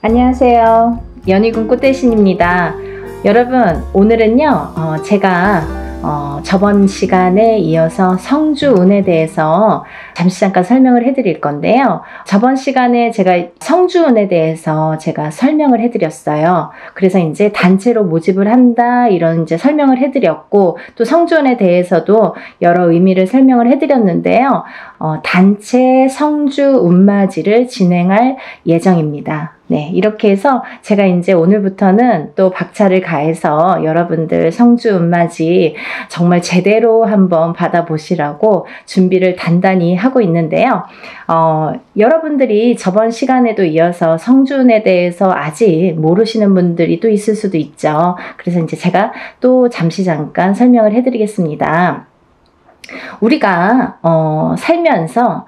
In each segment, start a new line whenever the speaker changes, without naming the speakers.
안녕하세요. 연희군 꽃대신입니다. 여러분, 오늘은요 제가 저번 시간에 이어서 성주운에 대해서 잠깐 설명을 해드릴 건데요. 저번 시간에 제가 성주운에 대해서 제가 설명을 해드렸어요. 그래서 이제 단체로 모집을 한다 이런 이제 설명을 해드렸고, 또 성주운에 대해서도 여러 의미를 설명을 해드렸는데요. 단체 성주운맞이를 진행할 예정입니다. 네, 이렇게 해서 제가 이제 오늘부터는 또 박차를 가해서 여러분들 성주운맞이 정말 제대로 한번 받아보시라고 준비를 단단히 하고 있는데요. 여러분들이 저번 시간에도 이어서 성주운에 대해서 아직 모르시는 분들이 또 있을 수도 있죠. 그래서 이제 제가 또 잠깐 설명을 해드리겠습니다. 우리가 살면서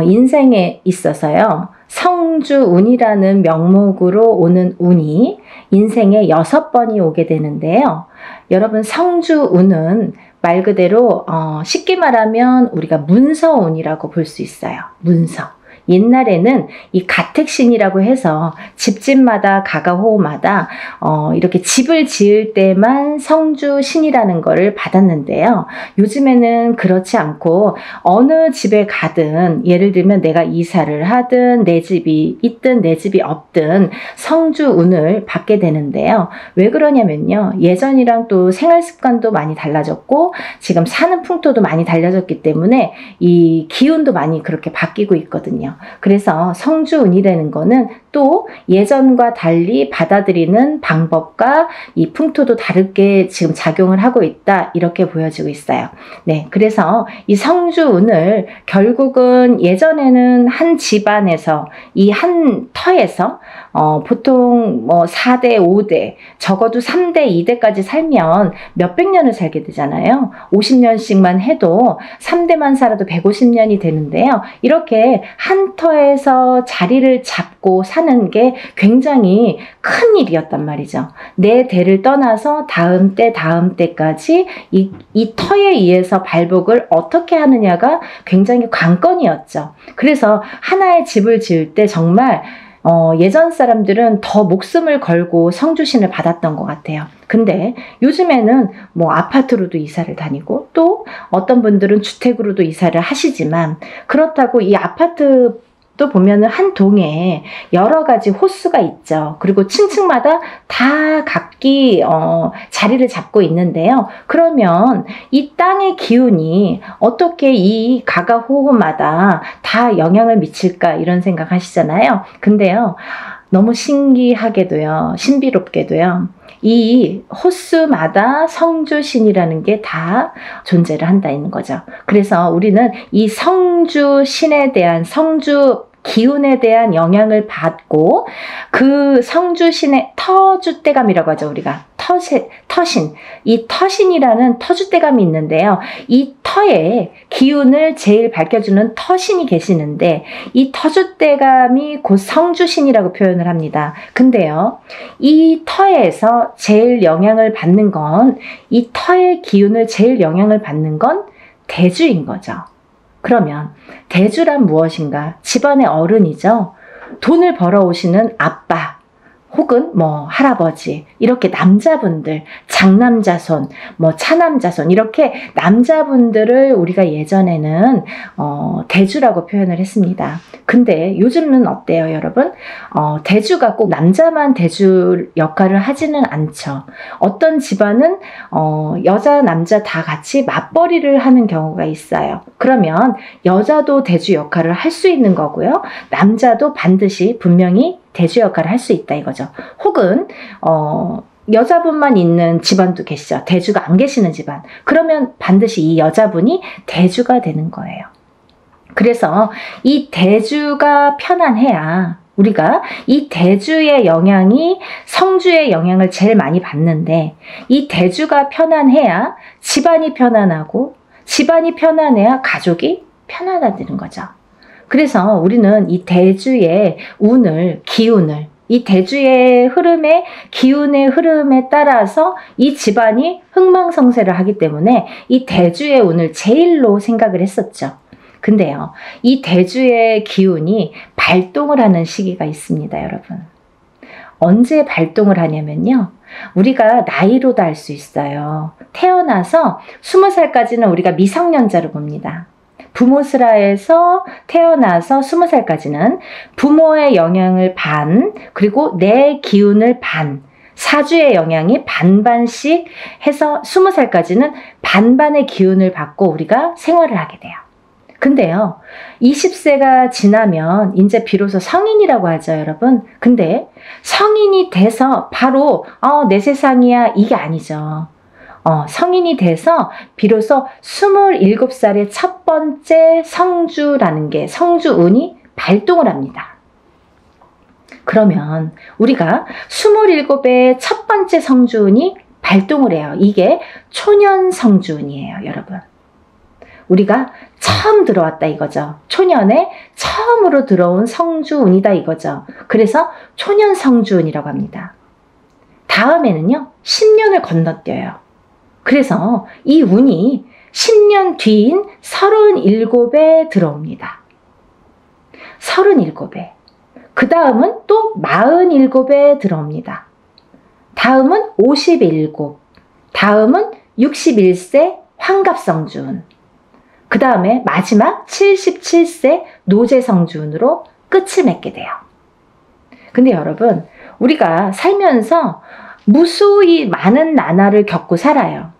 인생에 있어서요, 성주운이라는 명목으로 오는 운이 인생에 6번이 오게 되는데요. 여러분, 성주운은 말 그대로 쉽게 말하면 우리가 문서운이라고 볼 수 있어요. 문서. 옛날에는 이 가택신이라고 해서 집집마다 가가호호마다 이렇게 집을 지을 때만 성주신이라는 거를 받았는데요. 요즘에는 그렇지 않고 어느 집에 가든, 예를 들면 내가 이사를 하든 내 집이 있든 내 집이 없든 성주운을 받게 되는데요. 왜 그러냐면요, 예전이랑 또 생활 습관도 많이 달라졌고 지금 사는 풍토도 많이 달라졌기 때문에 이 기운도 많이 그렇게 바뀌고 있거든요. 그래서 성주운이라는 거는 또 예전과 달리 받아들이는 방법과 이 풍토도 다르게 지금 작용을 하고 있다, 이렇게 보여지고 있어요. 네, 그래서 이 성주운을 결국은 예전에는 한 집안에서, 이 한 터에서 보통 뭐 4대, 5대, 적어도 3대, 2대까지 살면 몇백 년을 살게 되잖아요. 50년씩만 해도 3대만 살아도 150년이 되는데요. 이렇게 한 터에서 자리를 잡고 사는 게 굉장히 큰 일이었단 말이죠. 내 대를 떠나서 다음 때까지 이 터에 의해서 발복을 어떻게 하느냐가 굉장히 관건이었죠. 그래서 하나의 집을 지을 때 정말 예전 사람들은 더 목숨을 걸고 성주신을 받았던 것 같아요. 근데 요즘에는 뭐 아파트로도 이사를 다니고, 또 어떤 분들은 주택으로도 이사를 하시지만, 그렇다고 이 아파트 또 보면은 한 동에 여러 가지 호수가 있죠. 그리고 층층마다 다 각기 자리를 잡고 있는데요. 그러면 이 땅의 기운이 어떻게 이 가가호호마다 다 영향을 미칠까, 이런 생각 하시잖아요. 근데요, 너무 신기하게도요, 신비롭게도요, 이 호수마다 성주신이라는 게 다 존재를 한다는 거죠. 그래서 우리는 이 성주신에 대한, 성주 기운에 대한 영향을 받고, 그 성주신의 터줏대감이라고 하죠. 우리가 터신, 이 터신이라는 터줏대감이 있는데요. 이 터의 기운을 제일 밝혀주는 터신이 계시는데, 이 터줏대감이 곧 성주신이라고 표현을 합니다. 근데요, 이 터에서 제일 영향을 받는 건, 이 터의 기운을 제일 영향을 받는 건 대주인 거죠. 그러면 대주란 무엇인가? 집안의 어른이죠. 돈을 벌어오시는 아빠 혹은 뭐 할아버지, 이렇게 남자분들, 장남자손, 뭐 차남자손, 이렇게 남자분들을 우리가 예전에는 대주라고 표현을 했습니다. 근데 요즘은 어때요, 여러분? 대주가 꼭 남자만 대주 역할을 하지는 않죠. 어떤 집안은 여자 남자 다 같이 맞벌이를 하는 경우가 있어요. 그러면 여자도 대주 역할을 할 수 있는 거고요, 남자도 반드시 분명히 대주 역할을 할 수 있다, 이거죠. 혹은 여자분만 있는 집안도 계시죠. 대주가 안 계시는 집안. 그러면 반드시 이 여자분이 대주가 되는 거예요. 그래서 이 대주가 편안해야 우리가 이 대주의 영향이 성주의 영향을 제일 많이 받는데, 이 대주가 편안해야 집안이 편안하고, 집안이 편안해야 가족이 편안해지는 거죠. 그래서 우리는 이 대주의 운을, 기운을, 이 대주의 흐름의, 기운의 흐름에 따라서 이 집안이 흥망성쇠를 하기 때문에 이 대주의 운을 제일로 생각을 했었죠. 근데요, 이 대주의 기운이 발동을 하는 시기가 있습니다, 여러분. 언제 발동을 하냐면요. 우리가 나이로도 알 수 있어요. 태어나서 20살까지는 우리가 미성년자로 봅니다. 부모스라에서 태어나서 20살까지는 부모의 영향을 반, 그리고 내 기운을 반, 사주의 영향이 반반씩 해서 20살까지는 반반의 기운을 받고 우리가 생활을 하게 돼요. 근데요, 20세가 지나면 이제 비로소 성인이라고 하죠, 여러분. 근데 성인이 돼서 바로 내 세상이야 이게 아니죠. 성인이 돼서 비로소 27살의 첫 번째 성주라는 게 성주운이 발동을 합니다. 그러면 우리가 27의 첫 번째 성주운이 발동을 해요. 이게 초년 성주운이에요, 여러분. 우리가 처음 들어왔다 이거죠. 초년에 처음으로 들어온 성주운이다 이거죠. 그래서 초년 성주운이라고 합니다. 다음에는요, 10년을 건너뛰어요. 그래서 이 운이 10년 뒤인 37에 들어옵니다. 37에. 그 다음은 또 47에 들어옵니다. 다음은 57, 다음은 61세 환갑성주운, 그 다음에 마지막 77세 노제성주운으로 끝을 맺게 돼요. 근데 여러분, 우리가 살면서 무수히 많은 나날을 겪고 살아요.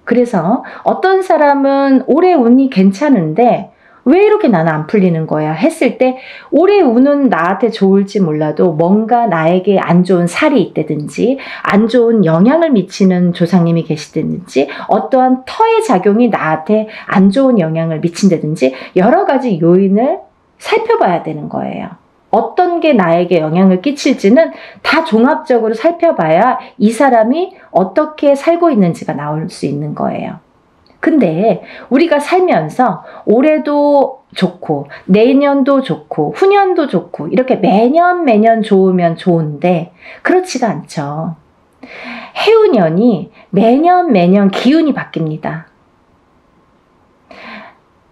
그래서 어떤 사람은 올해 운이 괜찮은데 왜 이렇게 나는 안 풀리는 거야 했을 때 올해 운은 나한테 좋을지 몰라도 뭔가 나에게 안 좋은 살이 있다든지 안 좋은 영향을 미치는 조상님이 계시다든지 어떠한 터의 작용이 나한테 안 좋은 영향을 미친다든지 여러 가지 요인을 살펴봐야 되는 거예요. 어떤 게 나에게 영향을 끼칠지는 다 종합적으로 살펴봐야 이 사람이 어떻게 살고 있는지가 나올 수 있는 거예요. 근데 우리가 살면서 올해도 좋고 내년도 좋고 후년도 좋고 이렇게 매년 좋으면 좋은데 그렇지가 않죠. 해운년이 매년 기운이 바뀝니다.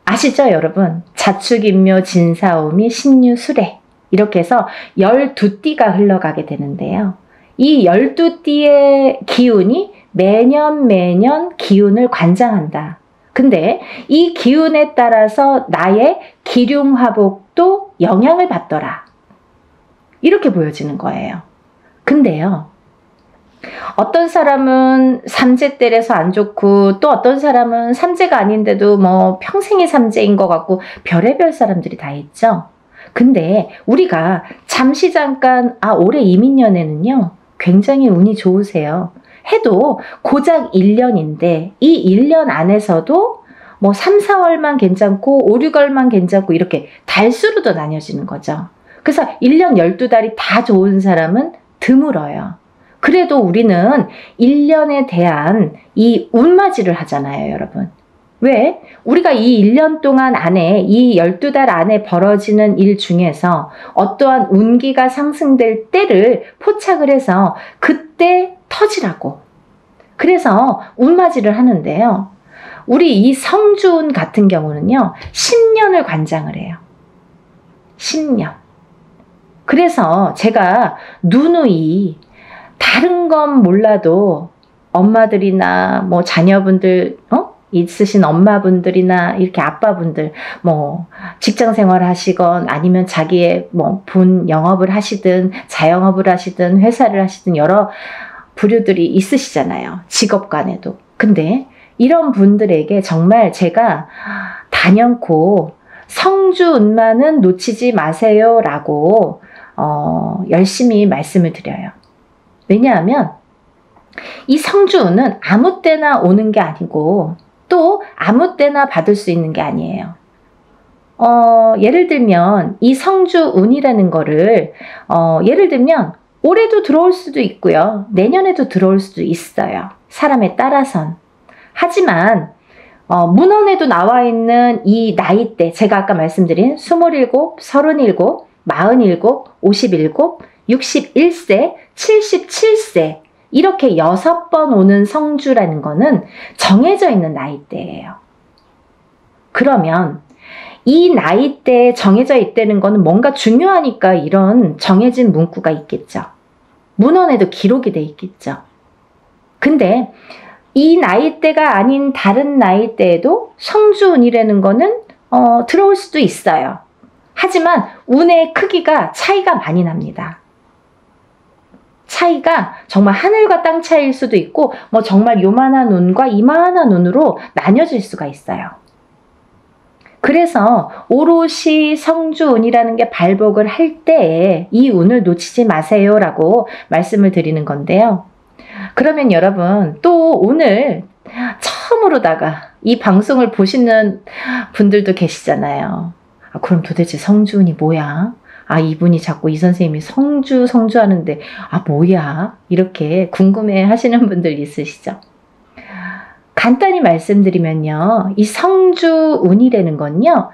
아시죠, 여러분? 자축인묘 진사오미 신유술해 이렇게 해서 12띠가 흘러가게 되는데요. 이 12띠의 기운이 매년 기운을 관장한다. 근데 이 기운에 따라서 나의 기륭화복도 영향을 받더라. 이렇게 보여지는 거예요. 근데요, 어떤 사람은 삼재때려서 안 좋고 또 어떤 사람은 삼재가 아닌데도 뭐 평생이 삼재인 것 같고 별의별 사람들이 다 있죠. 근데 우리가 잠깐 올해 이민년에는요 굉장히 운이 좋으세요 해도 고작 1년인데 이 1년 안에서도 뭐 3, 4월만 괜찮고 5, 6월만 괜찮고 이렇게 달수로도 나뉘어지는 거죠. 그래서 1년 12달이 다 좋은 사람은 드물어요. 그래도 우리는 1년에 대한 이 운맞이를 하잖아요, 여러분. 왜? 우리가 이 1년 동안 안에 이 12달 안에 벌어지는 일 중에서 어떠한 운기가 상승될 때를 포착을 해서 그때 터지라고. 그래서 운맞이를 하는데요. 우리 이 성주운 같은 경우는요. 10년을 관장을 해요. 10년. 그래서 제가 누누이 다른 건 몰라도 엄마들이나 뭐 자녀분들 있으신 엄마분들이나 이렇게 아빠분들 뭐 직장 생활 하시건 아니면 자기의 뭐 본 영업을 하시든 자영업을 하시든 회사를 하시든 여러 부류들이 있으시잖아요. 직업 간에도. 근데 이런 분들에게 정말 제가 단연코 성주운만은 놓치지 마세요 라고 열심히 말씀을 드려요. 왜냐하면 이 성주운은 아무 때나 오는 게 아니고 또 아무 때나 받을 수 있는 게 아니에요. 예를 들면 이 성주운이라는 거를 예를 들면 올해도 들어올 수도 있고요. 내년에도 들어올 수도 있어요. 사람에 따라선. 하지만 문헌에도 나와 있는 이 나이대 제가 아까 말씀드린 27, 37, 47, 57, 61세, 77세 이렇게 6번 오는 성주라는 거는 정해져 있는 나이대예요. 그러면 이 나이대에 정해져 있다는 거는 뭔가 중요하니까 이런 정해진 문구가 있겠죠. 문헌에도 기록이 돼 있겠죠. 근데 이 나이대가 아닌 다른 나이대에도 성주운이라는 거는 들어올 수도 있어요. 하지만 운의 크기가 차이가 많이 납니다. 차이가 정말 하늘과 땅 차이일 수도 있고 뭐 정말 요만한 운과 이만한 운으로 나뉘어질 수가 있어요. 그래서 오롯이 성주운이라는 게 발복을 할 때에 이 운을 놓치지 마세요라고 말씀을 드리는 건데요. 그러면 여러분 또 오늘 처음으로다가 이 방송을 보시는 분들도 계시잖아요. 그럼 도대체 성주운이 뭐야? 이분이 자꾸 이 선생님이 성주 하는데 뭐야? 이렇게 궁금해 하시는 분들 있으시죠? 간단히 말씀드리면요. 이 성주운이라는 건요.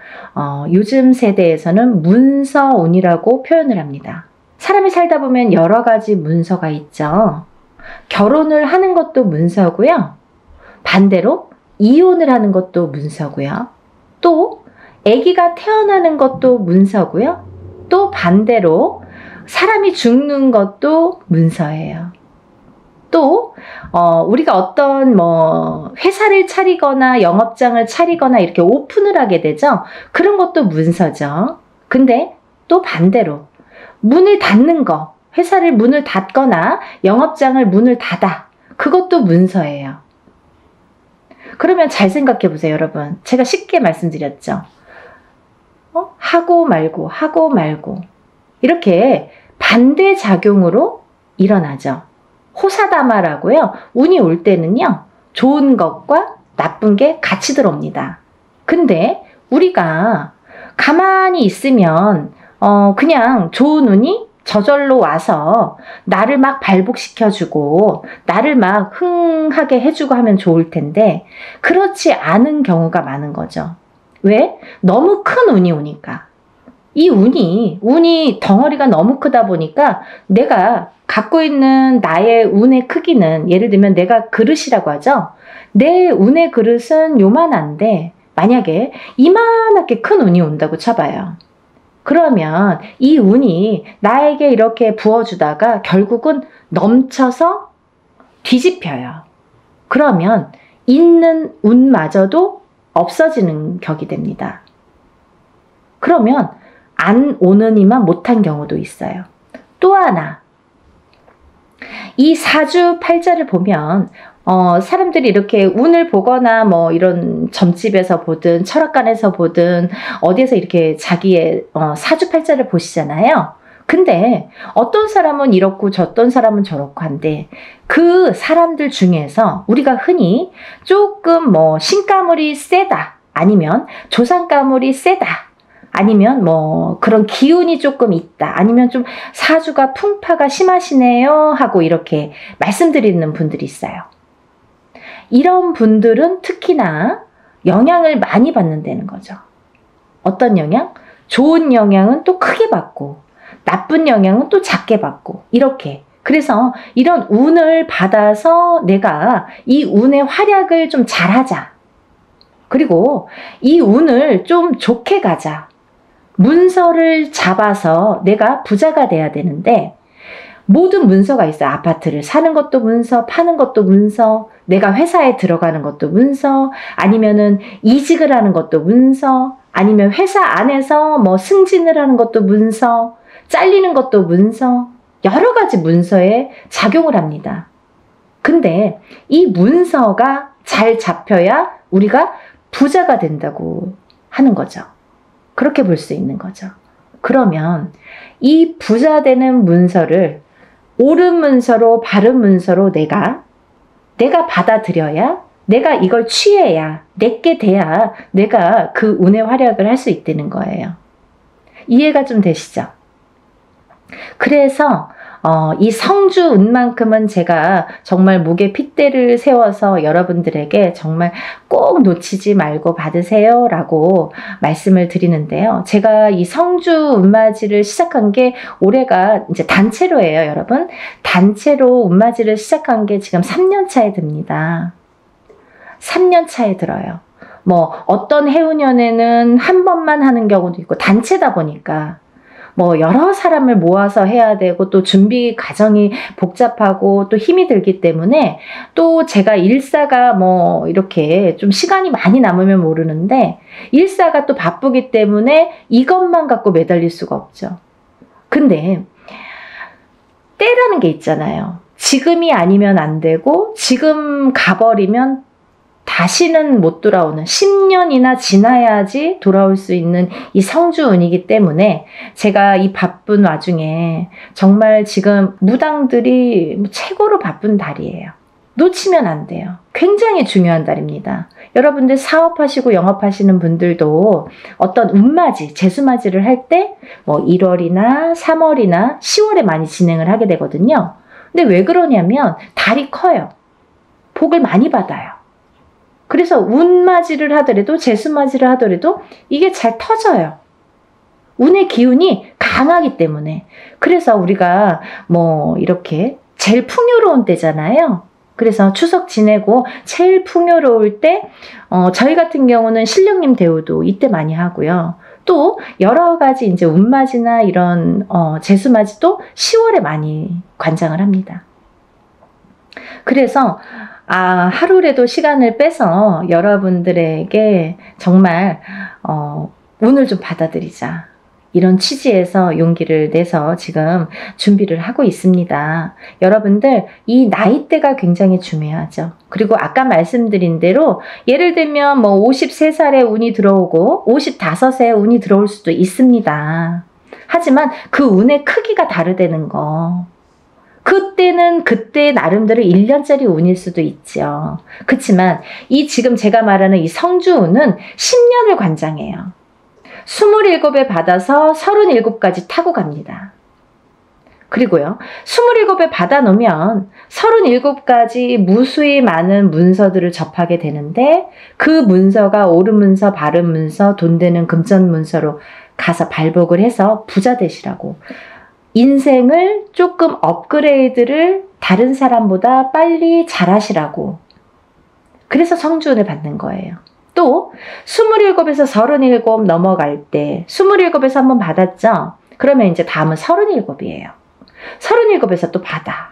요즘 세대에서는 문서운이라고 표현을 합니다. 사람이 살다 보면 여러 가지 문서가 있죠. 결혼을 하는 것도 문서고요. 반대로 이혼을 하는 것도 문서고요. 또 아기가 태어나는 것도 문서고요. 또 반대로 사람이 죽는 것도 문서예요. 또 우리가 어떤 회사를 차리거나 영업장을 차리거나 이렇게 오픈을 하게 되죠. 그런 것도 문서죠. 근데 또 반대로 문을 닫는 거, 회사를 문을 닫거나 영업장을 문을 닫아. 그것도 문서예요. 그러면 잘 생각해 보세요, 여러분. 제가 쉽게 말씀드렸죠. 하고 말고 이렇게 반대작용으로 일어나죠. 호사다마라고요. 운이 올 때는요. 좋은 것과 나쁜 게 같이 들어옵니다. 근데 우리가 가만히 있으면 그냥 좋은 운이 저절로 와서 나를 막 발복시켜주고 나를 막 흥하게 해주고 하면 좋을 텐데 그렇지 않은 경우가 많은 거죠. 왜? 너무 큰 운이 오니까. 이 운이 덩어리가 너무 크다 보니까 내가 갖고 있는 나의 운의 크기는 예를 들면 내가 그릇이라고 하죠. 내 운의 그릇은 요만한데 만약에 이만하게 큰 운이 온다고 쳐봐요. 그러면 이 운이 나에게 이렇게 부어주다가 결국은 넘쳐서 뒤집혀요. 그러면 있는 운마저도 없어지는 격이 됩니다. 그러면 안 오느니만 못한 경우도 있어요. 또 하나, 이 사주팔자를 보면 사람들이 이렇게 운을 보거나 뭐 이런 점집에서 보든 철학관에서 보든 어디에서 이렇게 자기의 사주팔자를 보시잖아요. 근데 어떤 사람은 이렇고 어떤 사람은 저렇고 한데 그 사람들 중에서 우리가 흔히 조금 신가물이 세다 아니면 조상가물이 세다 아니면 그런 기운이 조금 있다 아니면 좀 사주가 풍파가 심하시네요 하고 이렇게 말씀드리는 분들이 있어요. 이런 분들은 특히나 영향을 많이 받는다는 거죠. 어떤 영향? 좋은 영향은 또 크게 받고 나쁜 영향은 또 작게 받고 이렇게. 그래서 이런 운을 받아서 내가 이 운의 활약을 좀 잘하자. 그리고 이 운을 좀 좋게 가자. 문서를 잡아서 내가 부자가 돼야 되는데 모든 문서가 있어요. 아파트를 사는 것도 문서, 파는 것도 문서, 내가 회사에 들어가는 것도 문서, 아니면은 이직을 하는 것도 문서, 아니면 회사 안에서 승진을 하는 것도 문서, 잘리는 것도 문서, 여러 가지 문서에 작용을 합니다. 근데 이 문서가 잘 잡혀야 우리가 부자가 된다고 하는 거죠. 그렇게 볼 수 있는 거죠. 그러면 이 부자 되는 문서를 옳은 문서로 바른 문서로 내가 받아들여야 내가 이걸 취해야 내게 돼야 내가 그 운의 활약을 할 수 있다는 거예요. 이해가 좀 되시죠? 그래서 이 성주 운만큼은 제가 정말 목에 핏대를 세워서 여러분들에게 정말 꼭 놓치지 말고 받으세요 라고 말씀을 드리는데요. 제가 이 성주 운맞이를 시작한 게 올해가 이제 단체로예요, 여러분. 단체로 운맞이를 시작한 게 지금 3년 차에 듭니다. 3년 차에 들어요. 어떤 해운년에는 한 번만 하는 경우도 있고 단체다 보니까 뭐 여러 사람을 모아서 해야 되고 또 준비 과정이 복잡하고 또 힘이 들기 때문에 또 제가 일사가 뭐 이렇게 좀 시간이 많이 남으면 모르는데 일사가 또 바쁘기 때문에 이것만 갖고 매달릴 수가 없죠. 근데 때라는 게 있잖아요. 지금이 아니면 안 되고 지금 가버리면 다시는 못 돌아오는 10년이나 지나야지 돌아올 수 있는 이 성주운이기 때문에 제가 이 바쁜 와중에 정말 지금 무당들이 최고로 바쁜 달이에요. 놓치면 안 돼요. 굉장히 중요한 달입니다. 여러분들 사업하시고 영업하시는 분들도 어떤 운맞이, 재수맞이를 할 때 뭐 1월이나 3월이나 10월에 많이 진행을 하게 되거든요. 근데 왜 그러냐면 달이 커요. 복을 많이 받아요. 그래서 운맞이를 하더라도 재수맞이를 하더라도 이게 잘 터져요. 운의 기운이 강하기 때문에. 그래서 우리가 뭐 이렇게 제일 풍요로운 때잖아요. 그래서 추석 지내고 제일 풍요로울 때 저희 같은 경우는 신령님 대우도 이때 많이 하고요. 또 여러 가지 이제 운맞이나 이런 재수맞이도 10월에 많이 관장을 합니다. 그래서 하루라도 시간을 빼서 여러분들에게 정말 운을 좀 받아들이자. 이런 취지에서 용기를 내서 지금 준비를 하고 있습니다. 여러분들 이 나이대가 굉장히 중요하죠. 그리고 아까 말씀드린 대로 예를 들면 뭐 53살에 운이 들어오고 55세에 운이 들어올 수도 있습니다. 하지만 그 운의 크기가 다르다는 거. 그때는 그때 나름대로 1년짜리 운일 수도 있죠. 그렇지만 이 지금 제가 말하는 이 성주운은 10년을 관장해요. 27에 받아서 37까지 타고 갑니다. 그리고요, 27에 받아 놓으면 37가지 무수히 많은 문서들을 접하게 되는데 그 문서가 옳은 문서, 바른 문서, 돈 되는 금전 문서로 가서 발복을 해서 부자 되시라고. 인생을 조금 업그레이드를 다른 사람보다 빨리 잘하시라고. 그래서 성주운을 받는 거예요. 또 27에서 37 넘어갈 때 27에서 한번 받았죠? 그러면 이제 다음은 37이에요. 37에서 또 받아.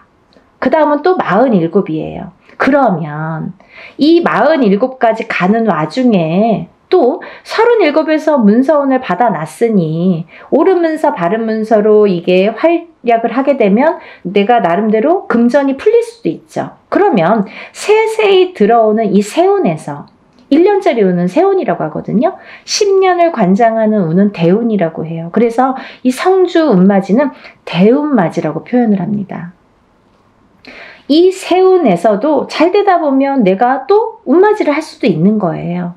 그 다음은 또 47이에요. 그러면 이 47까지 가는 와중에 또 37에서 문서운을 받아놨으니 옳은 문서, 바른 문서로 이게 활약을 하게 되면 내가 나름대로 금전이 풀릴 수도 있죠. 그러면 세세히 들어오는 이 세운에서 1년짜리 운은 세운이라고 하거든요. 10년을 관장하는 운은 대운이라고 해요. 그래서 이 성주 운맞이는 대운맞이라고 표현을 합니다. 이 세운에서도 잘 되다 보면 내가 또 운맞이를 할 수도 있는 거예요.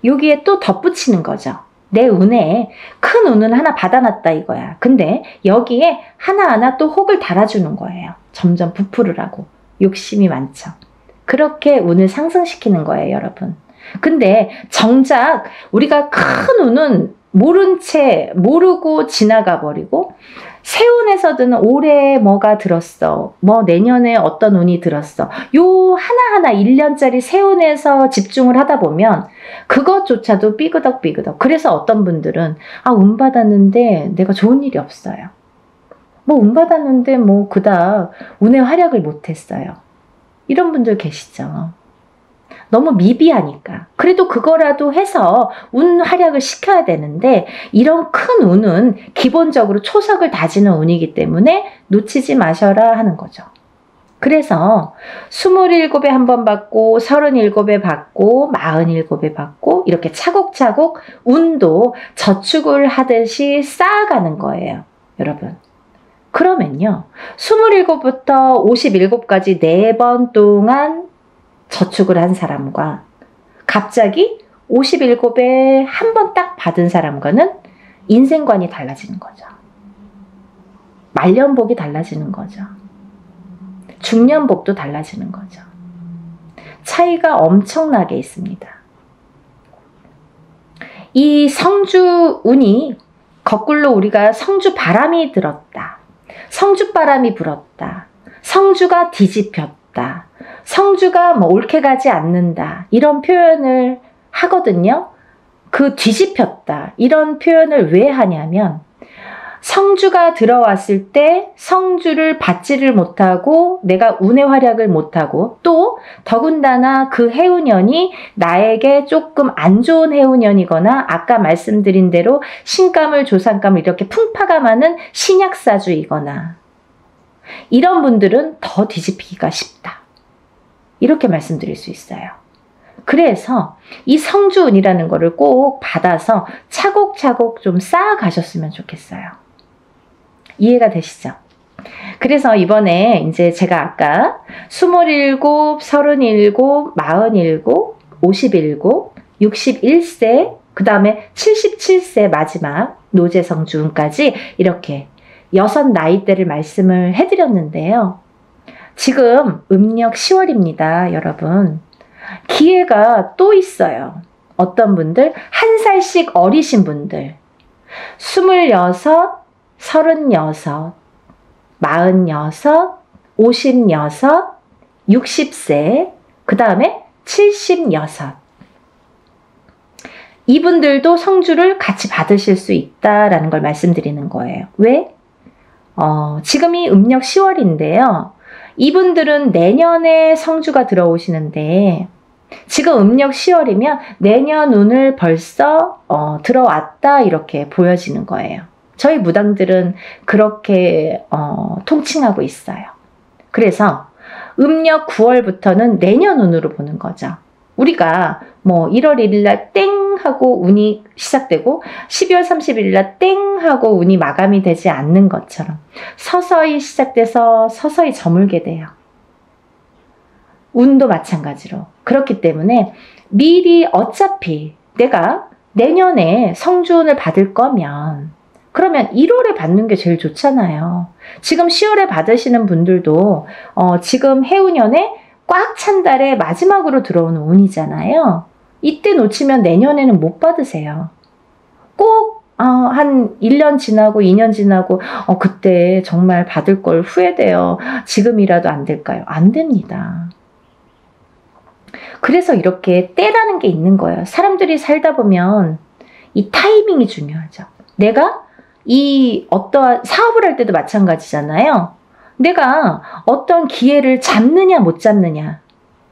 여기에 또 덧붙이는 거죠. 내 운에 큰 운은 하나 받아놨다 이거야. 근데 여기에 하나하나 또 혹을 달아주는 거예요. 점점 부풀으라고. 욕심이 많죠. 그렇게 운을 상승시키는 거예요, 여러분. 근데 정작 우리가 큰 운은 모른 채 모르고 지나가 버리고 세운에서든 올해 뭐가 들었어, 뭐 내년에 어떤 운이 들었어, 요 하나하나 1년짜리 세운에서 집중을 하다 보면 그것조차도 삐그덕삐그덕. 그래서 어떤 분들은 운 받았는데 내가 좋은 일이 없어요. 뭐 운 받았는데 뭐 그닥 운의 활약을 못했어요. 이런 분들 계시죠. 너무 미비하니까. 그래도 그거라도 해서 운 활약을 시켜야 되는데 이런 큰 운은 기본적으로 초석을 다지는 운이기 때문에 놓치지 마셔라 하는 거죠. 그래서 27에 한 번 받고 37에 받고 47에 받고 이렇게 차곡차곡 운도 저축을 하듯이 쌓아가는 거예요. 여러분. 그러면요. 27부터 57까지 4번 동안 저축을 한 사람과 갑자기 57에 한 번 딱 받은 사람과는 인생관이 달라지는 거죠. 말년복이 달라지는 거죠. 중년복도 달라지는 거죠. 차이가 엄청나게 있습니다. 이 성주운이 거꾸로 우리가 성주바람이 들었다. 성주바람이 불었다. 성주가 뒤집혔다. 성주가 뭐 옳게 가지 않는다. 이런 표현을 하거든요. 그 뒤집혔다. 이런 표현을 왜 하냐면 성주가 들어왔을 때 성주를 받지를 못하고 내가 운의 활약을 못하고 또 더군다나 그 해운년이 나에게 조금 안 좋은 해운년이거나 아까 말씀드린 대로 신감을 조상감을 이렇게 풍파가 많은 신약사주이거나 이런 분들은 더 뒤집히기가 쉽다. 이렇게 말씀드릴 수 있어요. 그래서 이 성주운이라는 거를 꼭 받아서 차곡차곡 좀 쌓아가셨으면 좋겠어요. 이해가 되시죠? 그래서 이번에 이제 제가 아까 27, 37, 47, 57, 61세, 그 다음에 77세 마지막 노제성주운까지 이렇게 6 나이대를 말씀을 해드렸는데요. 지금 음력 10월입니다, 여러분. 기회가 또 있어요. 어떤 분들, 1살씩 어리신 분들, 26, 36, 46, 56, 60세, 그 다음에 76. 이분들도 성주를 같이 받으실 수 있다라는 걸 말씀드리는 거예요. 왜? 지금이 음력 10월인데요. 이분들은 내년에 성주가 들어오시는데 지금 음력 10월이면 내년 운을 벌써 들어왔다 이렇게 보여지는 거예요. 저희 무당들은 그렇게 통칭하고 있어요. 그래서 음력 9월부터는 내년 운으로 보는 거죠. 우리가 뭐 1월 1일 날 땡 하고 운이 시작되고 12월 31일 날 땡 하고 운이 마감이 되지 않는 것처럼 서서히 시작돼서 서서히 저물게 돼요. 운도 마찬가지로. 그렇기 때문에 미리 어차피 내가 내년에 성주운을 받을 거면 그러면 1월에 받는 게 제일 좋잖아요. 지금 10월에 받으시는 분들도 지금 해운년에 꽉 찬 달에 마지막으로 들어오는 운이잖아요. 이때 놓치면 내년에는 못 받으세요. 꼭 한 1년 지나고 2년 지나고 그때 정말 받을 걸 후회돼요. 지금이라도 안 될까요? 안 됩니다. 그래서 이렇게 때라는 게 있는 거예요. 사람들이 살다 보면 이 타이밍이 중요하죠. 내가 이 어떠한 사업을 할 때도 마찬가지잖아요. 내가 어떤 기회를 잡느냐 못 잡느냐,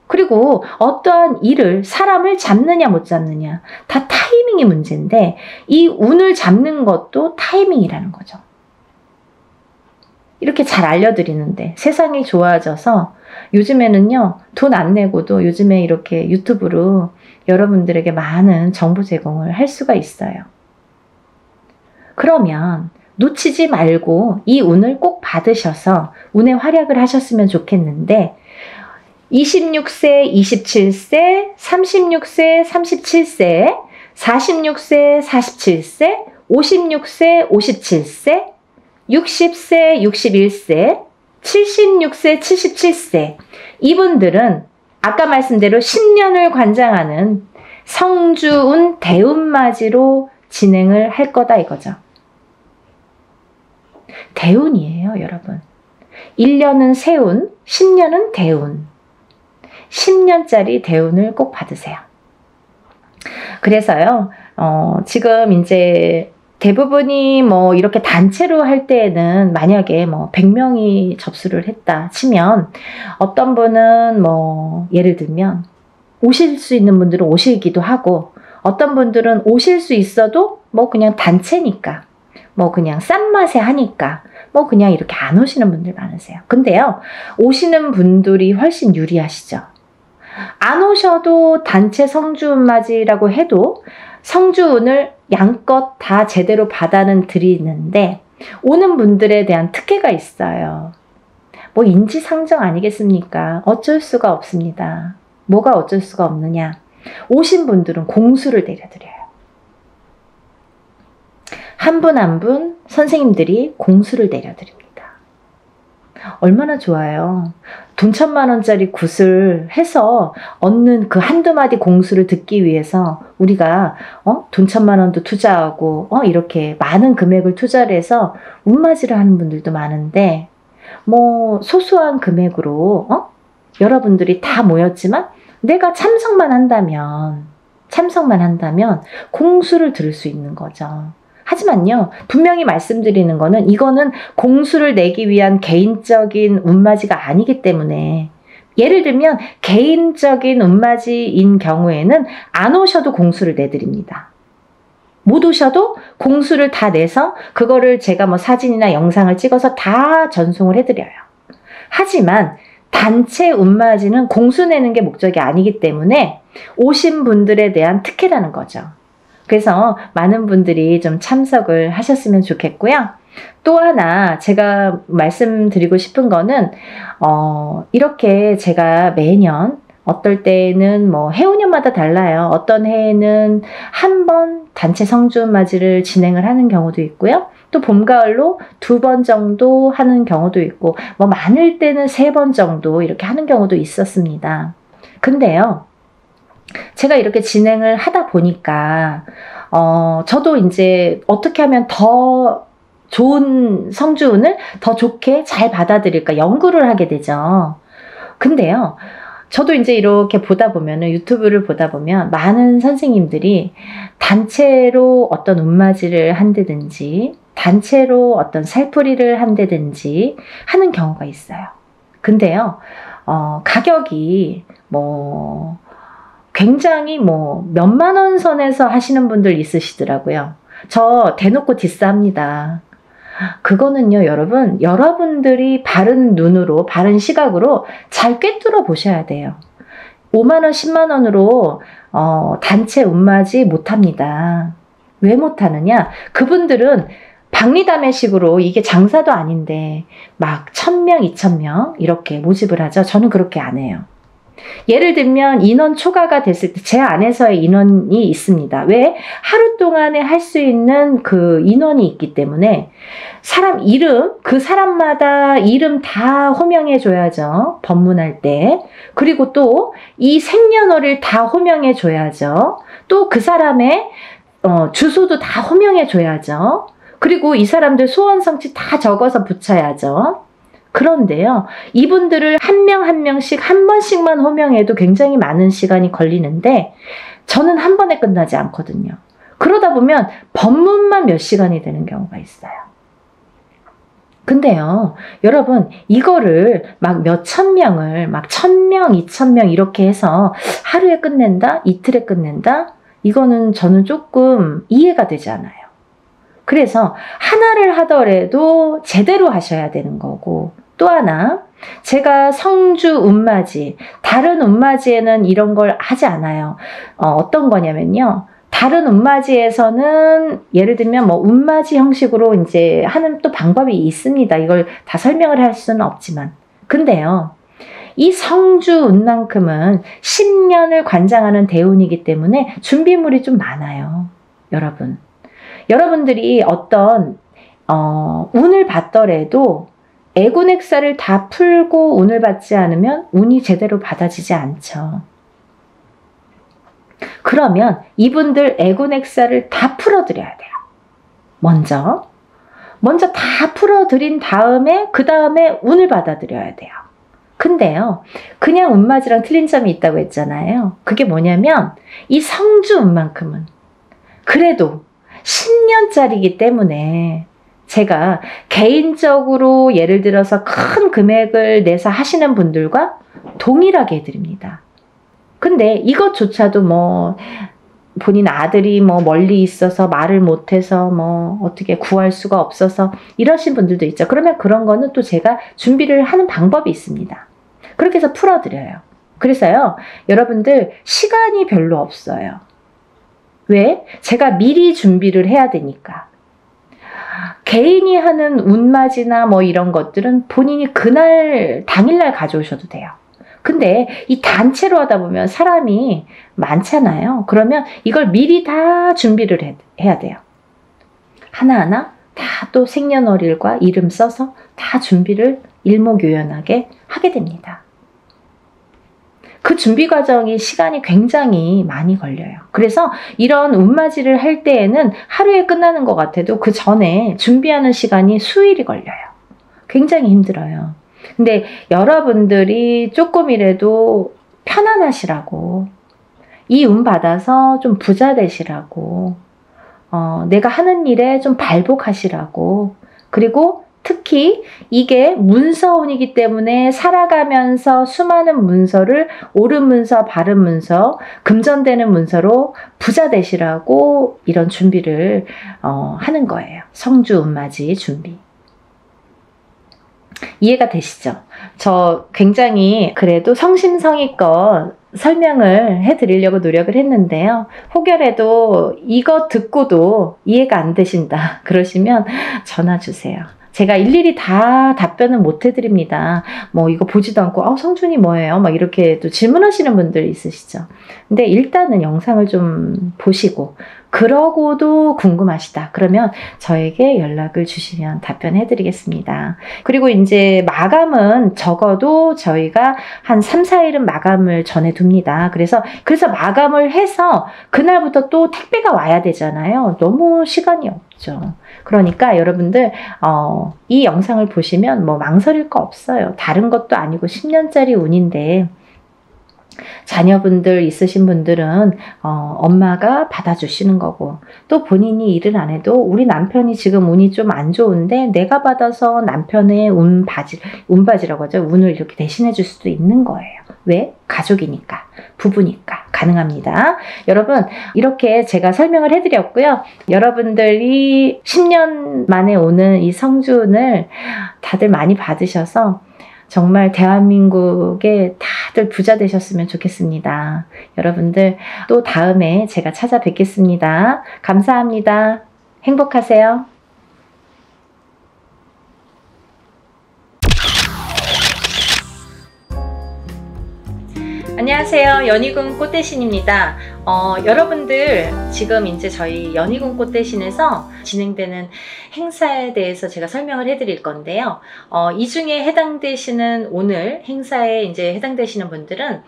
그리고 어떠한 일을 사람을 잡느냐 못 잡느냐, 다 타이밍이 문제인데 이 운을 잡는 것도 타이밍이라는 거죠. 이렇게 잘 알려드리는데 세상이 좋아져서 요즘에는요 돈 안 내고도 요즘에 이렇게 유튜브로 여러분들에게 많은 정보 제공을 할 수가 있어요. 그러면 놓치지 말고 이 운을 꼭 받으셔서 운의 활약을 하셨으면 좋겠는데 26세, 27세, 36세, 37세, 46세, 47세, 56세, 57세, 60세, 61세, 76세, 77세 이분들은 아까 말씀대로 10년을 관장하는 성주운 대운맞이로 진행을 할 거다 이거죠. 대운이에요, 여러분. 1년은 세운, 10년은 대운. 10년짜리 대운을 꼭 받으세요. 그래서요, 지금 이제 대부분이 뭐 이렇게 단체로 할 때에는 만약에 뭐 100명이 접수를 했다 치면 어떤 분은 뭐 예를 들면 오실 수 있는 분들은 오시기도 하고 어떤 분들은 오실 수 있어도 뭐 그냥 단체니까 뭐 그냥 싼 맛에 하니까 뭐 그냥 이렇게 안 오시는 분들 많으세요. 근데요, 오시는 분들이 훨씬 유리하시죠. 안 오셔도 단체 성주운맞이라고 해도 성주운을 양껏 다 제대로 받아는 드리는데 오는 분들에 대한 특혜가 있어요. 뭐 인지상정 아니겠습니까? 어쩔 수가 없습니다. 뭐가 어쩔 수가 없느냐? 오신 분들은 공수를 내려드려요. 한 분 한 분 선생님들이 공수를 내려드립니다. 얼마나 좋아요. 돈 1000만원짜리 굿을 해서 얻는 그 한두 마디 공수를 듣기 위해서 우리가 돈 1000만원도 투자하고 이렇게 많은 금액을 투자를 해서 운맞이를 하는 분들도 많은데 뭐 소소한 금액으로 여러분들이 다 모였지만 내가 참석만 한다면 공수를 들을 수 있는 거죠. 하지만요, 분명히 말씀드리는 거는 이거는 공수를 내기 위한 개인적인 운맞이가 아니기 때문에, 예를 들면 개인적인 운맞이인 경우에는 안 오셔도 공수를 내드립니다. 못 오셔도 공수를 다 내서 그거를 제가 뭐 사진이나 영상을 찍어서 다 전송을 해드려요. 하지만 단체 운맞이는 공수 내는 게 목적이 아니기 때문에 오신 분들에 대한 특혜라는 거죠. 그래서 많은 분들이 좀 참석을 하셨으면 좋겠고요. 또 하나 제가 말씀드리고 싶은 거는 이렇게 제가 매년 어떨 때는 뭐 해운년마다 달라요. 어떤 해에는 한 번 단체 성주운맞이를 진행을 하는 경우도 있고요. 또 봄, 가을로 2번 정도 하는 경우도 있고, 뭐 많을 때는 3번 정도 이렇게 하는 경우도 있었습니다. 근데요, 제가 이렇게 진행을 하다 보니까 저도 이제 어떻게 하면 더 좋은 성주운을 더 좋게 잘 받아들일까 연구를 하게 되죠. 근데요, 저도 이제 이렇게 보다 보면은, 유튜브를 보다 보면 많은 선생님들이 단체로 어떤 운맞이를 한다든지 단체로 어떤 살풀이를 한다든지 하는 경우가 있어요. 근데요, 가격이 뭐 굉장히 뭐 몇만 원 선에서 하시는 분들 있으시더라고요. 저 대놓고 디스합니다. 그거는요, 여러분, 여러분들이 바른 눈으로, 바른 시각으로 잘 꿰뚫어 보셔야 돼요. 5만 원, 10만 원으로 단체 운맞이 못합니다. 왜 못하느냐? 그분들은 박리다매식으로, 이게 장사도 아닌데 막 1000명, 2000명 이렇게 모집을 하죠. 저는 그렇게 안 해요. 예를 들면 인원 초과가 됐을 때 제 안에서의 인원이 있습니다. 왜? 하루 동안에 할 수 있는 그 인원이 있기 때문에 사람 이름, 그 사람마다 이름 다 호명해 줘야죠. 법문할 때. 그리고 또 이 생년월일 다 호명해 줘야죠. 또 그 사람의 주소도 다 호명해 줘야죠. 그리고 이 사람들 소원 성취 다 적어서 붙여야죠. 그런데요, 이분들을 한 명 한 명씩 한 번씩만 호명해도 굉장히 많은 시간이 걸리는데 저는 한 번에 끝나지 않거든요. 그러다 보면 법문만 몇 시간이 되는 경우가 있어요. 근데요, 여러분, 이거를 막 몇천 명을 막 1000명, 2000명 이렇게 해서 하루에 끝낸다? 이틀에 끝낸다? 이거는 저는 조금 이해가 되지 않아요. 그래서 하나를 하더라도 제대로 하셔야 되는 거고, 또 하나, 제가 성주 운맞이, 다른 운맞이에는 이런 걸 하지 않아요. 어떤 거냐면요, 다른 운맞이에서는 예를 들면 뭐 운맞이 형식으로 이제 하는 또 방법이 있습니다. 이걸 다 설명을 할 수는 없지만. 근데요, 이 성주운만큼은 10년을 관장하는 대운이기 때문에 준비물이 좀 많아요. 여러분. 여러분들이 어떤 운을 받더라도 애군액사를 다 풀고 운을 받지 않으면 운이 제대로 받아지지 않죠. 그러면 이분들 애군액사를 다 풀어드려야 돼요. 먼저 다 풀어드린 다음에 그 다음에 운을 받아들여야 돼요. 근데요, 그냥 운맞이랑 틀린 점이 있다고 했잖아요. 그게 뭐냐면 이 성주운만큼은 그래도 10년짜리이기 때문에 제가 개인적으로 예를 들어서 큰 금액을 내서 하시는 분들과 동일하게 해드립니다. 근데 이것조차도 뭐 본인 아들이 뭐 멀리 있어서 말을 못해서 뭐 어떻게 구할 수가 없어서 이러신 분들도 있죠. 그러면 그런 거는 또 제가 준비를 하는 방법이 있습니다. 그렇게 해서 풀어드려요. 그래서요, 여러분들 시간이 별로 없어요. 왜? 제가 미리 준비를 해야 되니까. 개인이 하는 운맞이나 뭐 이런 것들은 본인이 그날 당일날 가져오셔도 돼요. 근데 이 단체로 하다 보면 사람이 많잖아요. 그러면 이걸 미리 다 준비를 해야 돼요. 하나하나 다 또 생년월일과 이름 써서 다 준비를 일목요연하게 하게 됩니다. 그 준비 과정이 시간이 굉장히 많이 걸려요. 그래서 이런 운맞이를 할 때에는 하루에 끝나는 것 같아도 그 전에 준비하는 시간이 수일이 걸려요. 굉장히 힘들어요. 근데 여러분들이 조금이라도 편안하시라고, 이 운 받아서 좀 부자 되시라고, 내가 하는 일에 좀 발복하시라고. 그리고 특히 이게 문서운이기 때문에 살아가면서 수많은 문서를 옳은 문서, 바른 문서, 금전되는 문서로 부자 되시라고 이런 준비를 하는 거예요. 성주운맞이 준비. 이해가 되시죠? 저 굉장히 그래도 성심성의껏 설명을 해드리려고 노력을 했는데요. 혹여라도 이거 듣고도 이해가 안 되신다 그러시면 전화 주세요. 제가 일일이 다 답변은 못 해드립니다. 뭐 이거 보지도 않고 성준이 뭐예요? 막 이렇게 또 질문하시는 분들 있으시죠. 근데 일단은 영상을 좀 보시고 그러고도 궁금하시다. 그러면 저에게 연락을 주시면 답변해 드리겠습니다. 그리고 이제 마감은 적어도 저희가 한 3, 4일은 마감을 전해 둡니다. 그래서 마감을 해서 그날부터 또 택배가 와야 되잖아요. 너무 시간이 없죠. 그러니까 여러분들 이 영상을 보시면 뭐 망설일 거 없어요. 다른 것도 아니고 10년짜리 운인데 자녀분들 있으신 분들은 엄마가 받아주시는 거고, 또 본인이 일을 안 해도 우리 남편이 지금 운이 좀 안 좋은데 내가 받아서 남편의 운바지라고 하죠. 운을 이렇게 대신해 줄 수도 있는 거예요. 왜? 가족이니까, 부부니까 가능합니다. 여러분, 이렇게 제가 설명을 해드렸고요. 여러분들이 10년 만에 오는 이 성주운을 다들 많이 받으셔서 정말 대한민국에 다들 부자 되셨으면 좋겠습니다. 여러분들 또 다음에 제가 찾아뵙겠습니다. 감사합니다. 행복하세요. 안녕하세요. 연희군 꽃대신입니다. 여러분들 지금 이제 저희 연희군 꽃대신에서 진행되는 행사에 대해서 제가 설명을 해드릴 건데요. 이 중에 해당되시는 오늘 행사에 이제 해당되시는 분들은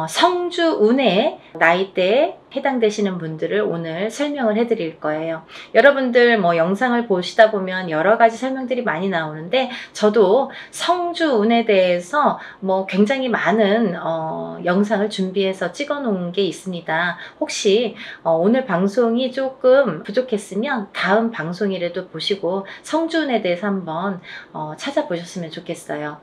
성주운의 나이대에 해당되시는 분들을 오늘 설명을 해드릴 거예요. 여러분들 뭐 영상을 보시다 보면 여러 가지 설명들이 많이 나오는데 저도 성주운에 대해서 뭐 굉장히 많은 영상을 준비해서 찍어 놓은 게 있습니다. 혹시 오늘 방송이 조금 부족했으면 다음 방송이라도 보시고 성주운에 대해서 한번 찾아보셨으면 좋겠어요.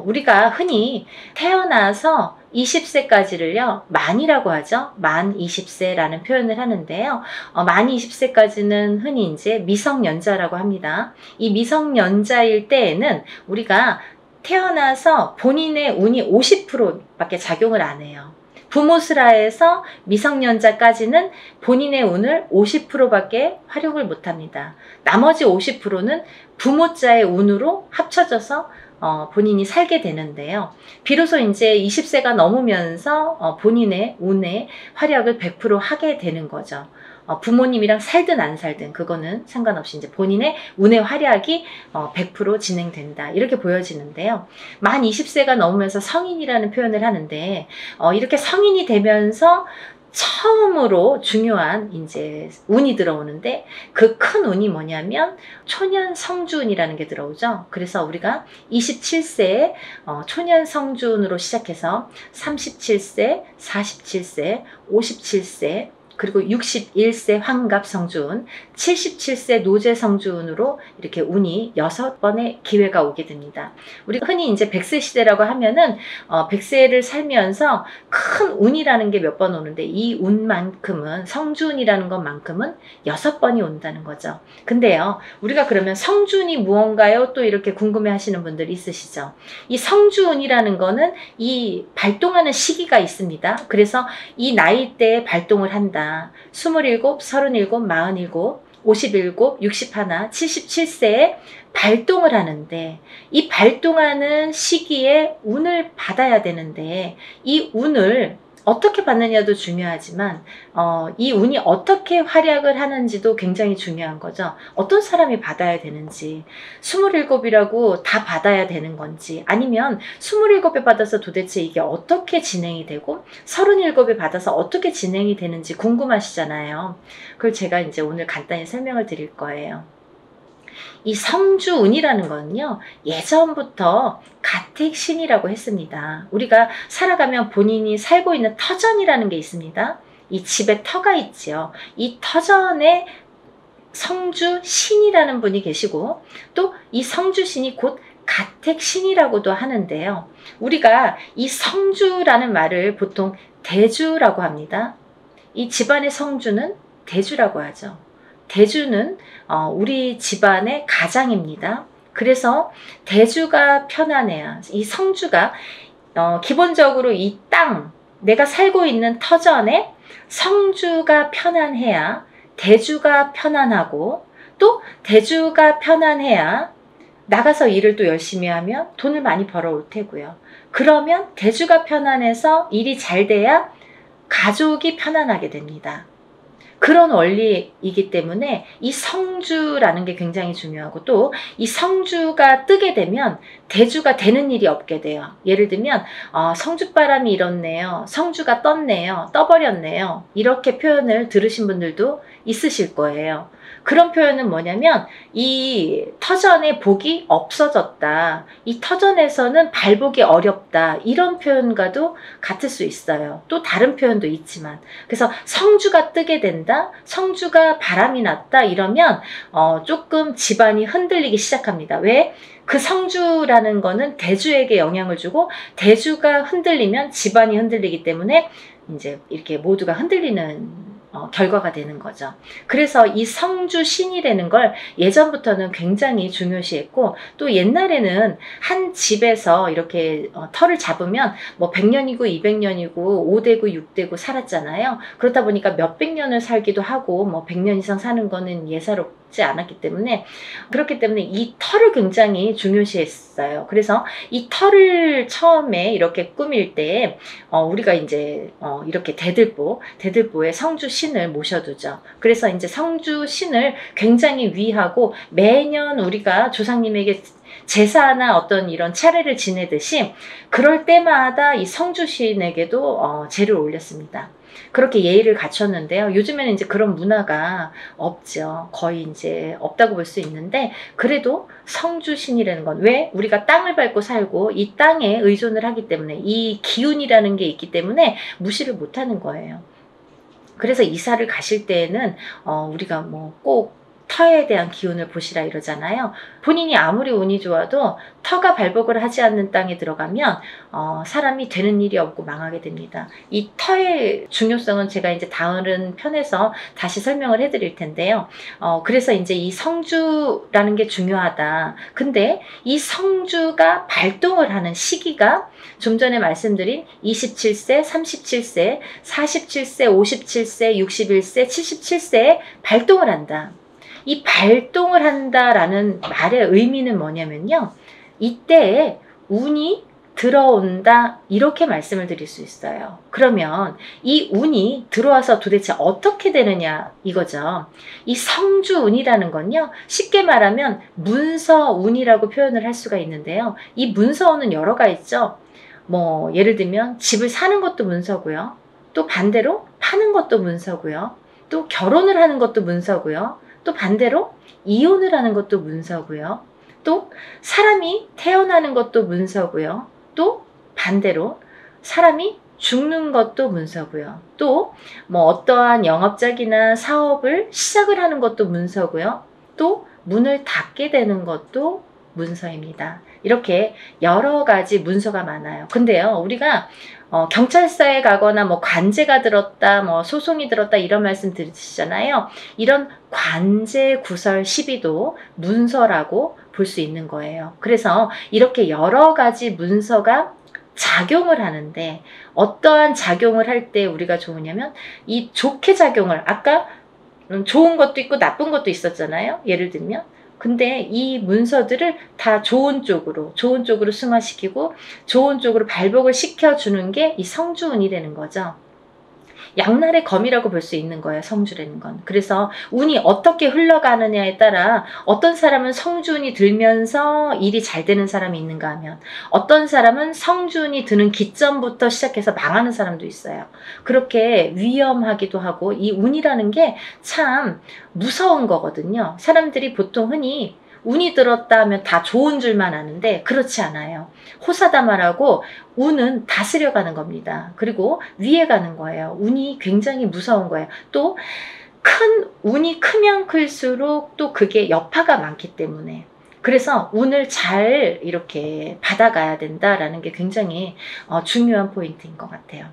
우리가 흔히 태어나서 20세까지를요 만이라고 하죠. 만 20세라는 표현을 하는데요. 만 20세까지는 흔히 이제 미성년자라고 합니다. 이 미성년자일 때에는 우리가 태어나서 본인의 운이 50%밖에 작용을 안 해요. 부모스라에서 미성년자까지는 본인의 운을 50%밖에 활용을 못합니다. 나머지 50%는 부모자의 운으로 합쳐져서 본인이 살게 되는데요. 비로소 이제 20세가 넘으면서 본인의 운의 활약을 100% 하게 되는 거죠. 부모님이랑 살든 안 살든 그거는 상관없이 이제 본인의 운의 활약이 100% 진행된다. 이렇게 보여지는데요. 만 20세가 넘으면서 성인이라는 표현을 하는데 이렇게 성인이 되면서 처음으로 중요한 이제 운이 들어오는데 그 큰 운이 뭐냐면 초년 성주운이라는 게 들어오죠. 그래서 우리가 27세에 초년 성주운으로 시작해서 37세, 47세, 57세, 그리고 61세 환갑 성주운, 77세 노제 성주운으로 이렇게 운이 6번의 기회가 오게 됩니다. 우리가 흔히 이제 100세 시대라고 하면은 100세를 살면서 큰 운이라는 게 몇 번 오는데 이 운만큼은 성주운이라는 것만큼은 6번이 온다는 거죠. 근데요, 우리가 그러면 성주운이 무언가요? 또 이렇게 궁금해 하시는 분들 있으시죠? 이 성주운이라는 거는 이 발동하는 시기가 있습니다. 그래서 이 나이대에 발동을 한다. 27, 37, 47, 57, 61, 77세에 발동을 하는데 이 발동하는 시기에 운을 받아야 되는데 이 운을 어떻게 받느냐도 중요하지만 이 운이 어떻게 활약을 하는지도 굉장히 중요한 거죠. 어떤 사람이 받아야 되는지, 27이라고 다 받아야 되는 건지, 아니면 27에 받아서 도대체 이게 어떻게 진행이 되고 37에 받아서 어떻게 진행이 되는지 궁금하시잖아요. 그걸 제가 이제 오늘 간단히 설명을 드릴 거예요. 이 성주운이라는 거는요, 예전부터 가택신이라고 했습니다. 우리가 살아가면 본인이 살고 있는 터전이라는 게 있습니다. 이 집에 터가 있지요. 이 터전에 성주신이라는 분이 계시고 또 이 성주신이 곧 가택신이라고도 하는데요. 우리가 이 성주라는 말을 보통 대주라고 합니다. 이 집안의 성주는 대주라고 하죠. 대주는 우리 집안의 가장입니다. 그래서 대주가 편안해야, 이 성주가 기본적으로 이 땅, 내가 살고 있는 터전에 성주가 편안해야 대주가 편안하고, 또 대주가 편안해야 나가서 일을 또 열심히 하면 돈을 많이 벌어올 테고요. 그러면 대주가 편안해서 일이 잘 돼야 가족이 편안하게 됩니다. 그런 원리이기 때문에 이 성주라는 게 굉장히 중요하고, 또 이 성주가 뜨게 되면 대주가 되는 일이 없게 돼요. 예를 들면 성주바람이 일었네요, 성주가 떴네요, 떠버렸네요, 이렇게 표현을 들으신 분들도 있으실 거예요. 그런 표현은 뭐냐면 이 터전에 복이 없어졌다, 이 터전에서는 발복이 어렵다, 이런 표현과도 같을 수 있어요. 또 다른 표현도 있지만, 그래서 성주가 뜨게 된다, 성주가 바람이 났다, 이러면 조금 집안이 흔들리기 시작합니다. 왜? 그 성주라는 거는 대주에게 영향을 주고, 대주가 흔들리면 집안이 흔들리기 때문에 이제 이렇게 모두가 흔들리는 결과가 되는 거죠. 그래서 이 성주신이라는 걸 예전부터는 굉장히 중요시했고, 또 옛날에는 한 집에서 이렇게 터를 잡으면 뭐 100년이고 200년이고 5대고 6대고 살았잖아요. 그렇다 보니까 몇백 년을 살기도 하고 뭐 100년 이상 사는 거는 예사롭지 않았기 때문에, 그렇기 때문에 이 터를 굉장히 중요시했어요. 그래서 이 터를 처음에 이렇게 꾸밀 때 우리가 이제 이렇게 대들보에 성주신을 모셔두죠. 그래서 이제 성주신을 굉장히 위하고, 매년 우리가 조상님에게 제사나 어떤 이런 차례를 지내듯이 그럴 때마다 이 성주신에게도 제를 올렸습니다. 그렇게 예의를 갖췄는데요. 요즘에는 이제 그런 문화가 없죠. 거의 이제 없다고 볼 수 있는데, 그래도 성주신이라는 건, 왜? 우리가 땅을 밟고 살고 이 땅에 의존을 하기 때문에, 이 기운이라는 게 있기 때문에 무시를 못하는 거예요. 그래서 이사를 가실 때에는 우리가 뭐 꼭 터에 대한 기운을 보시라 이러잖아요. 본인이 아무리 운이 좋아도 터가 발복을 하지 않는 땅에 들어가면 사람이 되는 일이 없고 망하게 됩니다. 이 터의 중요성은 제가 이제 다른 편에서 다시 설명을 해드릴 텐데요. 그래서 이제 이 성주라는 게 중요하다. 근데 이 성주가 발동을 하는 시기가 좀 전에 말씀드린 27세, 37세, 47세, 57세, 61세, 77세에 발동을 한다. 이 발동을 한다라는 말의 의미는 뭐냐면요, 이때에 운이 들어온다, 이렇게 말씀을 드릴 수 있어요. 그러면 이 운이 들어와서 도대체 어떻게 되느냐 이거죠. 이 성주운이라는 건요, 쉽게 말하면 문서운이라고 표현을 할 수가 있는데요. 이 문서운은 여러가 있죠. 뭐 예를 들면 집을 사는 것도 문서고요, 또 반대로 파는 것도 문서고요, 또 결혼을 하는 것도 문서고요, 또 반대로 이혼을 하는 것도 문서고요, 또 사람이 태어나는 것도 문서고요, 또 반대로 사람이 죽는 것도 문서고요, 또 뭐 어떠한 영업작이나 사업을 시작을 하는 것도 문서고요, 또 문을 닫게 되는 것도 문서입니다. 이렇게 여러 가지 문서가 많아요. 근데요, 우리가 경찰서에 가거나 뭐 관제가 들었다, 뭐 소송이 들었다, 이런 말씀 들으시잖아요. 이런 관제 구설 시비도 문서라고 볼 수 있는 거예요. 그래서 이렇게 여러 가지 문서가 작용을 하는데, 어떠한 작용을 할 때 우리가 좋으냐면, 이 좋게 작용을, 아까 좋은 것도 있고 나쁜 것도 있었잖아요. 예를 들면, 근데 이 문서들을 다 좋은 쪽으로 승화시키고 좋은 쪽으로 발복을 시켜주는 게 이 성주운이 되는 거죠. 양날의 검이라고 볼 수 있는 거예요, 성주라는 건. 그래서 운이 어떻게 흘러가느냐에 따라 어떤 사람은 성주운이 들면서 일이 잘 되는 사람이 있는가 하면, 어떤 사람은 성주운이 드는 기점부터 시작해서 망하는 사람도 있어요. 그렇게 위험하기도 하고, 이 운이라는 게 참 무서운 거거든요. 사람들이 보통 흔히 운이 들었다 하면 다 좋은 줄만 아는데 그렇지 않아요. 호사다마라고 운은 다스려 가는 겁니다. 그리고 위에 가는 거예요. 운이 굉장히 무서운 거예요. 또 운이 크면 클수록 또 그게 여파가 많기 때문에, 그래서 운을 잘 이렇게 받아가야 된다라는 게 굉장히 중요한 포인트인 것 같아요.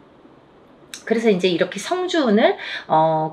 그래서 이제 이렇게 성주운을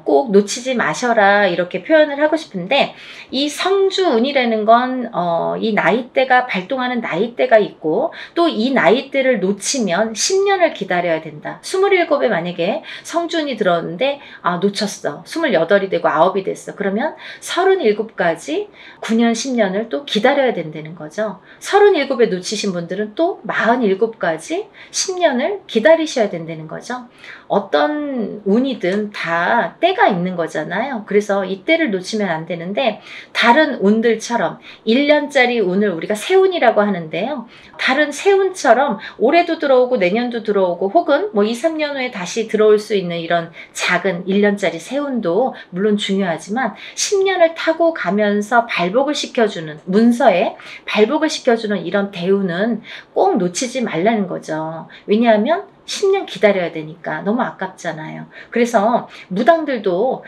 꼭 놓치지 마셔라 이렇게 표현을 하고 싶은데, 이 성주운이라는 건 이 나이대가 발동하는 나이대가 있고, 또 이 나이대를 놓치면 10년을 기다려야 된다. 27에 만약에 성주운이 들어오는데 놓쳤어. 28이 되고 9이 됐어. 그러면 37까지 9년 10년을 또 기다려야 된다는 거죠. 37에 놓치신 분들은 또 47까지 10년을 기다리셔야 된다는 거죠. 어떤 운이든 다 때가 있는 거잖아요. 그래서 이 때를 놓치면 안 되는데, 다른 운들처럼 1년짜리 운을 우리가 세운이라고 하는데요. 다른 세운처럼 올해도 들어오고 내년도 들어오고 혹은 뭐 2, 3년 후에 다시 들어올 수 있는 이런 작은 1년짜리 세운도 물론 중요하지만, 10년을 타고 가면서 발복을 시켜주는, 문서에 발복을 시켜주는 이런 대운은 꼭 놓치지 말라는 거죠. 왜냐하면 10년 기다려야 되니까 너무 아깝잖아요. 그래서 무당들도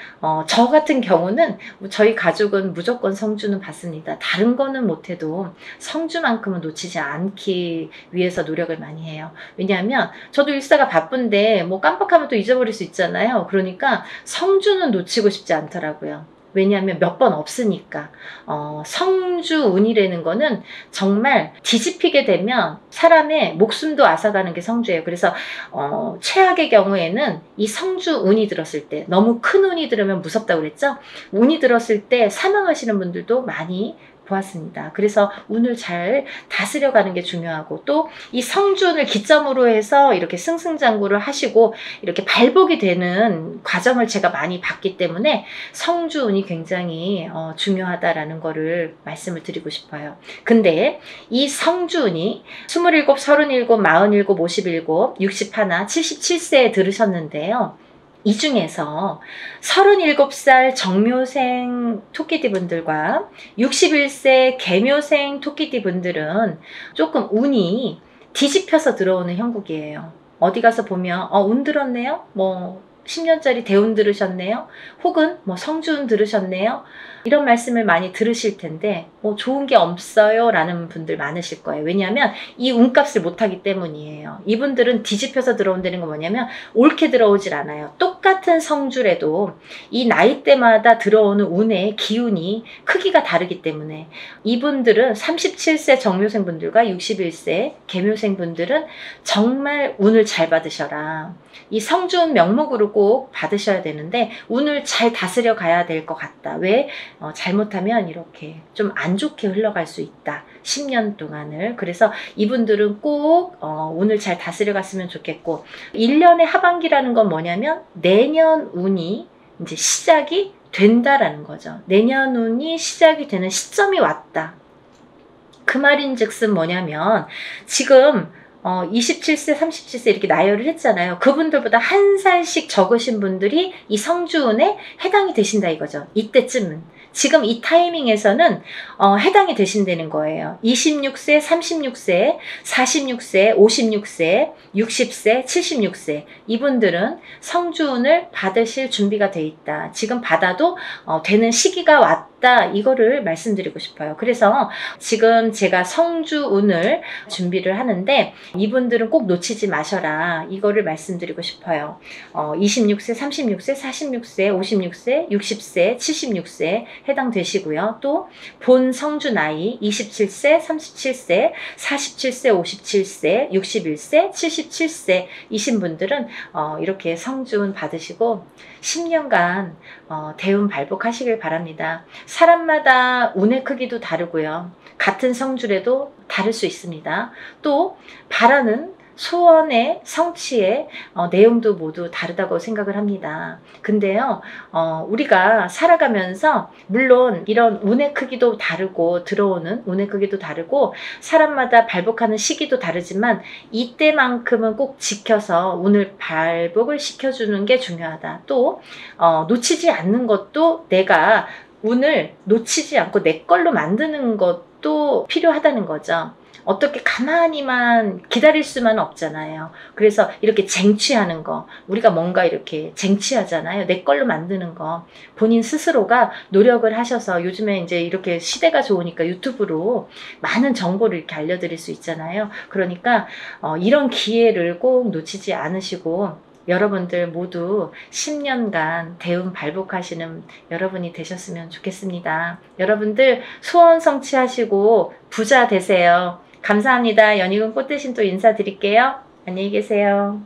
저 같은 경우는, 저희 가족은 무조건 성주는 받습니다. 다른 거는 못해도 성주만큼은 놓치지 않기 위해서 노력을 많이 해요. 왜냐하면 저도 일사가 바쁜데 뭐 깜빡하면 또 잊어버릴 수 있잖아요. 그러니까 성주는 놓치고 싶지 않더라고요. 왜냐하면 몇 번 없으니까. 성주운이라는 거는 정말 뒤집히게 되면 사람의 목숨도 앗아가는 게 성주예요. 그래서 최악의 경우에는 이 성주운이 들었을 때, 너무 큰 운이 들으면 무섭다고 그랬죠? 운이 들었을 때 사망하시는 분들도 많이 보았습니다. 그래서 운을 잘 다스려가는 게 중요하고, 또 이 성주운을 기점으로 해서 이렇게 승승장구를 하시고 이렇게 발복이 되는 과정을 제가 많이 봤기 때문에 성주운이 굉장히 중요하다라는 거를 말씀을 드리고 싶어요. 근데 이 성주운이 27, 37, 47, 57, 61, 77세에 들으셨는데요. 이 중에서 37살 정묘생 토끼띠 분들과 61세 개묘생 토끼띠 분들은 조금 운이 뒤집혀서 들어오는 형국이에요. 어디 가서 보면 운 들었네요? 뭐 10년짜리 대운 들으셨네요? 혹은 뭐 성주운 들으셨네요? 이런 말씀을 많이 들으실 텐데 좋은 게 없어요 라는 분들 많으실 거예요. 왜냐하면 이 운값을 못하기 때문이에요. 이분들은 뒤집혀서 들어온다는 건 뭐냐면 옳게 들어오질 않아요. 똑같은 성주래도 이 나이대마다 들어오는 운의 기운이 크기가 다르기 때문에, 이분들은 37세 정묘생 분들과 61세 개묘생 분들은 정말 운을 잘 받으셔라. 이 성주운 명목으로 꼭 받으셔야 되는데 운을 잘 다스려 가야 될 것 같다. 왜? 잘못하면 이렇게 좀 안 좋게 흘러갈 수 있다. 10년 동안을. 그래서 이분들은 꼭 운을 잘 다스려 갔으면 좋겠고, 1년의 하반기라는 건 뭐냐면 내년 운이 이제 시작이 된다라는 거죠. 내년 운이 시작이 되는 시점이 왔다. 그 말인즉슨 뭐냐면, 지금 27세, 37세 이렇게 나열을 했잖아요. 그분들보다 한 살씩 적으신 분들이 이 성주운에 해당이 되신다 이거죠. 이때쯤은. 지금 이 타이밍에서는 해당이 되신다는 거예요. 26세, 36세, 46세, 56세, 60세, 76세 이분들은 성주운을 받으실 준비가 돼 있다. 지금 받아도 되는 시기가 왔다. 이거를 말씀드리고 싶어요. 그래서 지금 제가 성주운을 준비를 하는데 이분들은 꼭 놓치지 마셔라. 이거를 말씀드리고 싶어요. 26세, 36세, 46세, 56세, 60세, 76세 해당되시고요. 또 본 성주 나이 27세, 37세, 47세, 57세, 61세, 77세 이신 분들은 이렇게 성주운 받으시고 10년간 대운 발복하시길 바랍니다. 사람마다 운의 크기도 다르고요. 같은 성주래도 다를 수 있습니다. 또 바라는 소원의 성취의 내용도 모두 다르다고 생각을 합니다. 근데요, 우리가 살아가면서 물론 이런 운의 크기도 다르고 들어오는 운의 크기도 다르고 사람마다 발복하는 시기도 다르지만 이때만큼은 꼭 지켜서 운을 발복을 시켜주는 게 중요하다. 또 놓치지 않는 것도, 내가 운을 놓치지 않고 내 걸로 만드는 것도 또 필요하다는 거죠. 어떻게 가만히만 기다릴 수만 없잖아요. 그래서 이렇게 쟁취하는 거, 우리가 뭔가 이렇게 쟁취하잖아요. 내 걸로 만드는 거. 본인 스스로가 노력을 하셔서 요즘에 이제 이렇게 시대가 좋으니까 유튜브로 많은 정보를 이렇게 알려드릴 수 있잖아요. 그러니까 이런 기회를 꼭 놓치지 않으시고 여러분들 모두 10년간 대운 발복하시는 여러분이 되셨으면 좋겠습니다. 여러분들 소원 성취하시고 부자 되세요. 감사합니다. 연희군 꽃대신 또 인사드릴게요. 안녕히 계세요.